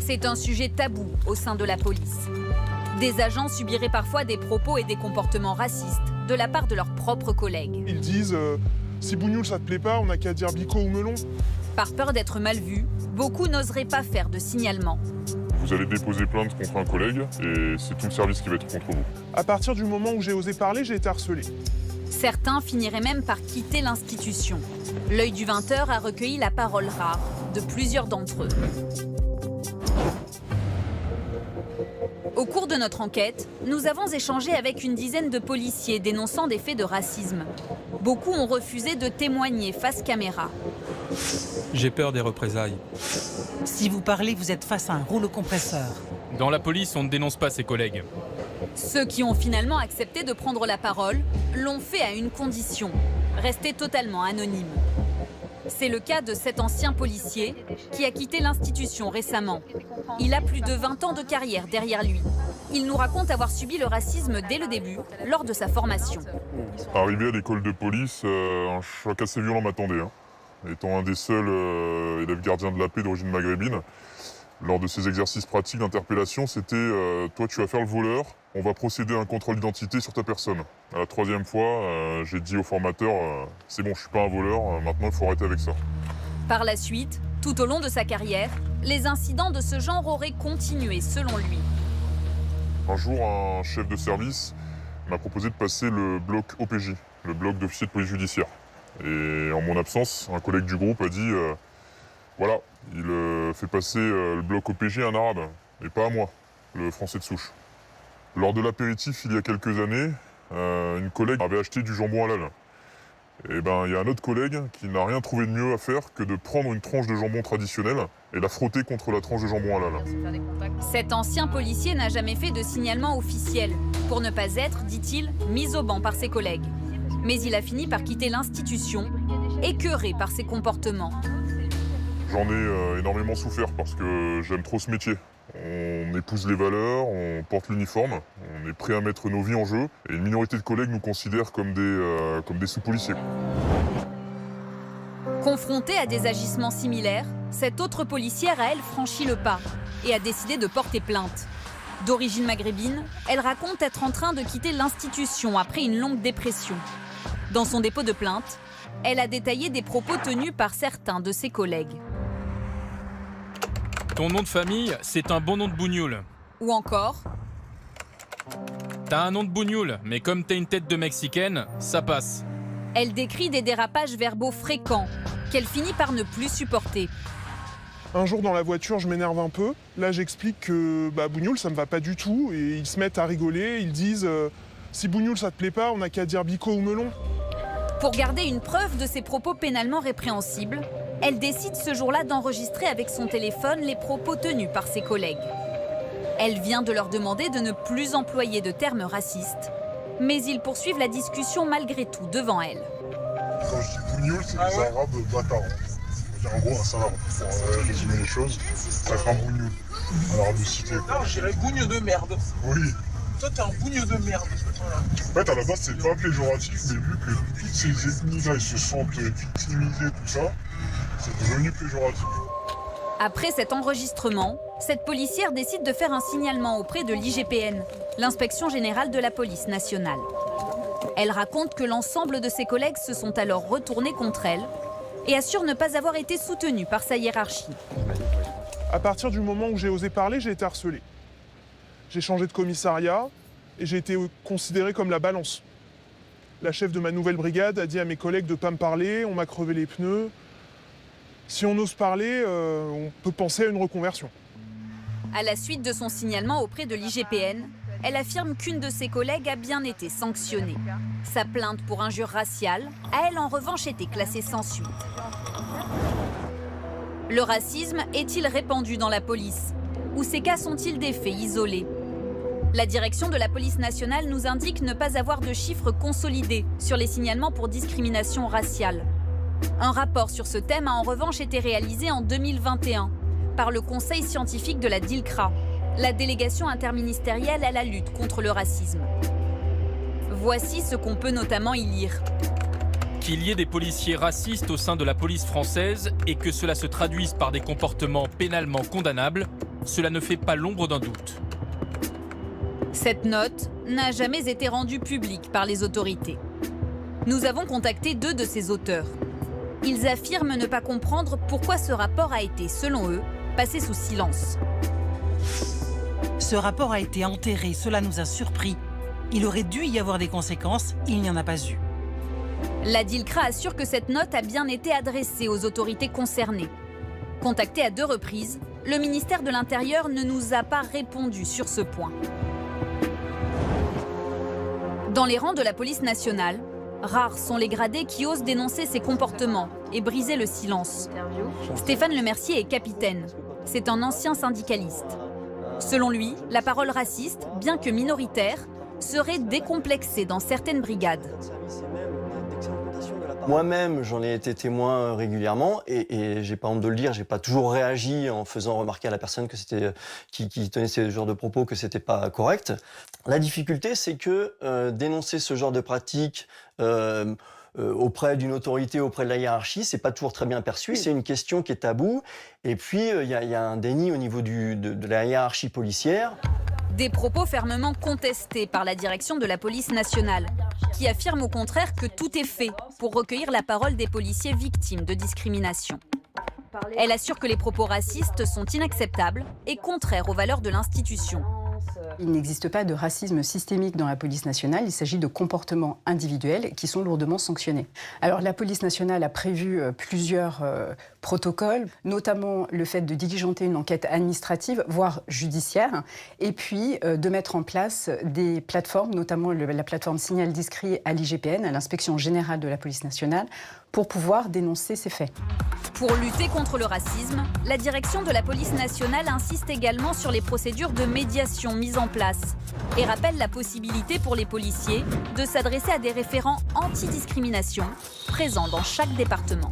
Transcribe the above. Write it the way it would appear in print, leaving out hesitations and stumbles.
C'est un sujet tabou au sein de la police. Des agents subiraient parfois des propos et des comportements racistes de la part de leurs propres collègues. Ils disent si Bougnoul ça te plaît pas, on n'a qu'à dire Bico ou Melon. Par peur d'être mal vus, beaucoup n'oseraient pas faire de signalement. Vous allez déposer plainte contre un collègue et c'est tout le service qui va être contre vous. À partir du moment où j'ai osé parler, j'ai été harcelé. Certains finiraient même par quitter l'institution. L'œil du 20h a recueilli la parole rare de plusieurs d'entre eux. Au cours de notre enquête, nous avons échangé avec une dizaine de policiers dénonçant des faits de racisme. Beaucoup ont refusé de témoigner face caméra. J'ai peur des représailles. Si vous parlez, vous êtes face à un rouleau compresseur. Dans la police, on ne dénonce pas ses collègues. Ceux qui ont finalement accepté de prendre la parole l'ont fait à une condition, rester totalement anonyme. C'est le cas de cet ancien policier qui a quitté l'institution récemment. Il a plus de 20 ans de carrière derrière lui. Il nous raconte avoir subi le racisme dès le début, lors de sa formation. Arrivé à l'école de police, un choc assez violent m'attendait. Étant un des seuls élèves gardiens de la paix d'origine maghrébine, lors de ces exercices pratiques d'interpellation, c'était toi tu vas faire le voleur, on va procéder à un contrôle d'identité sur ta personne. À la troisième fois, j'ai dit au formateur, c'est bon, je suis pas un voleur, maintenant il faut arrêter avec ça. Par la suite, tout au long de sa carrière, les incidents de ce genre auraient continué selon lui. Un jour, un chef de service m'a proposé de passer le bloc OPJ, le bloc d'officier de police judiciaire. Et en mon absence, un collègue du groupe a dit voilà, il fait passer le bloc OPJ à un arabe, et pas à moi, le français de souche. Lors de l'apéritif, il y a quelques années, une collègue avait acheté du jambon halal. Et il y a un autre collègue qui n'a rien trouvé de mieux à faire que de prendre une tranche de jambon traditionnel et la frotter contre la tranche de jambon halal. Cet ancien policier n'a jamais fait de signalement officiel, pour ne pas être, dit-il, mis au banc par ses collègues. Mais il a fini par quitter l'institution, écœuré par ses comportements. J'en ai énormément souffert parce que j'aime trop ce métier. On épouse les valeurs, on porte l'uniforme, on est prêt à mettre nos vies en jeu et une minorité de collègues nous considèrent comme des sous-policiers. Confrontée à des agissements similaires, cette autre policière a elle franchi le pas et a décidé de porter plainte. D'origine maghrébine, elle raconte être en train de quitter l'institution après une longue dépression. Dans son dépôt de plainte, elle a détaillé des propos tenus par certains de ses collègues. Ton nom de famille, c'est un bon nom de bougnoul. Ou encore, T'as un nom de bougnoul, mais comme t'as une tête de mexicaine, ça passe. elle décrit des dérapages verbaux fréquents qu'elle finit par ne plus supporter. Un jour dans la voiture, je m'énerve un peu. Là, j'explique que Bougnoul, ça me va pas du tout. Et ils se mettent à rigoler. Ils disent si Bougnoul, ça te plaît pas, on n'a qu'à dire Bico ou Melon. Pour garder une preuve de ses propos pénalement répréhensibles, elle décide ce jour-là d'enregistrer avec son téléphone les propos tenus par ses collègues. Elle vient de leur demander de ne plus employer de termes racistes, mais ils poursuivent la discussion malgré tout devant elle. Quand je dis bougnoul, c'est des arabes bâtards. En gros, un salade, pour résumer les choses, ça fait un bougnoul, un arabe de cité. Non, je dirais bougno de merde. Oui. Toi, t'es un bougno de merde. Voilà. En fait, à la base, c'est pas péjoratif, mais vu que toutes ces ethnies-là, ils se sentent victimisés, tout ça, c'est devenu péjoratif. Après cet enregistrement, cette policière décide de faire un signalement auprès de l'IGPN, l'Inspection générale de la police nationale. Elle raconte que l'ensemble de ses collègues se sont alors retournés contre elle et assure ne pas avoir été soutenue par sa hiérarchie. À partir du moment où j'ai osé parler, j'ai été harcelé. J'ai changé de commissariat et j'ai été considéré comme la balance. La chef de ma nouvelle brigade a dit à mes collègues de ne pas me parler, on m'a crevé les pneus. Si on ose parler, on peut penser à une reconversion. À la suite de son signalement auprès de l'IGPN, elle affirme qu'une de ses collègues a bien été sanctionnée. Sa plainte pour injure raciale a, elle, en revanche, été classée sans suite. Le racisme est-il répandu dans la police? Ou ces cas sont-ils des faits isolés? La direction de la police nationale nous indique ne pas avoir de chiffres consolidés sur les signalements pour discrimination raciale. Un rapport sur ce thème a en revanche été réalisé en 2021 par le Conseil scientifique de la DILCRA, la délégation interministérielle à la lutte contre le racisme. Voici ce qu'on peut notamment y lire. Qu'il y ait des policiers racistes au sein de la police française et que cela se traduise par des comportements pénalement condamnables, cela ne fait pas l'ombre d'un doute. Cette note n'a jamais été rendue publique par les autorités. Nous avons contacté 2 de ses auteurs. Ils affirment ne pas comprendre pourquoi ce rapport a été, selon eux, passé sous silence. Ce rapport a été enterré, cela nous a surpris. Il aurait dû y avoir des conséquences, il n'y en a pas eu. La DILCRA assure que cette note a bien été adressée aux autorités concernées. Contacté à 2 reprises, le ministère de l'Intérieur ne nous a pas répondu sur ce point. Dans les rangs de la police nationale, rares sont les gradés qui osent dénoncer ces comportements et briser le silence. Stéphane Lemercier est capitaine. C'est un ancien syndicaliste. Selon lui, la parole raciste, bien que minoritaire, serait décomplexée dans certaines brigades. Moi-même, j'en ai été témoin régulièrement et j'ai pas honte de le dire, j'ai pas toujours réagi en faisant remarquer à la personne que qui tenait ce genre de propos que c'était pas correct. La difficulté, c'est que dénoncer ce genre de pratique auprès d'une autorité, auprès de la hiérarchie, c'est pas toujours très bien perçu. C'est une question qui est taboue. Et puis, il y a un déni au niveau de la hiérarchie policière. Des propos fermement contestés par la direction de la police nationale, qui affirme au contraire que tout est fait pour recueillir la parole des policiers victimes de discrimination. Elle assure que les propos racistes sont inacceptables et contraires aux valeurs de l'institution. Il n'existe pas de racisme systémique dans la police nationale, il s'agit de comportements individuels qui sont lourdement sanctionnés. Alors la police nationale a prévu plusieurs protocoles, notamment le fait de diligenter une enquête administrative, voire judiciaire, et puis de mettre en place des plateformes, notamment la plateforme Signal Discret à l'IGPN, à l'Inspection Générale de la Police Nationale, pour pouvoir dénoncer ces faits. Pour lutter contre le racisme, la direction de la police nationale insiste également sur les procédures de médiation mises en place et rappelle la possibilité pour les policiers de s'adresser à des référents anti-discrimination présents dans chaque département.